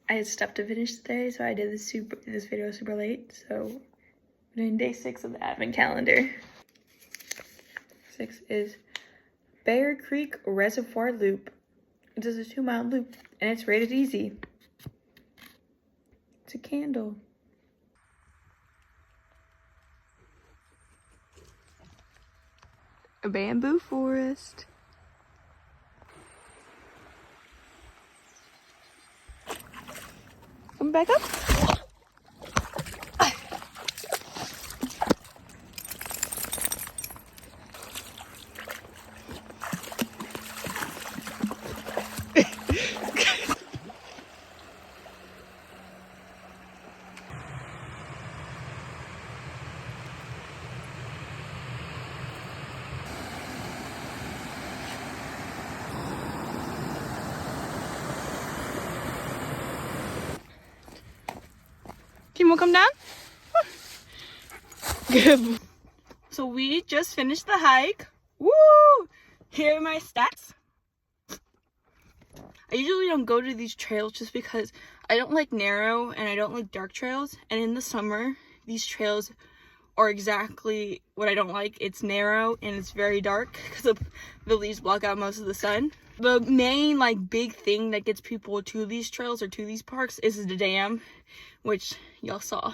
I had stuff to finish today, so I did this video super late. So we're doing day 6 of the advent calendar. 6 is Bear Creek Reservoir Loop. It is a 2-mile loop, and it's rated easy. It's a candle. A bamboo forest. Come back up. Kimo, come down. Good. So we just finished the hike. Woo! Here are my stats. I usually don't go to these trails just because I don't like narrow and I don't like dark trails. And in the summer, these trails are exactly what I don't like. It's narrow and it's very dark because the leaves block out most of the sun. The main big thing that gets people to these trails or to these parks is the dam, which y'all saw.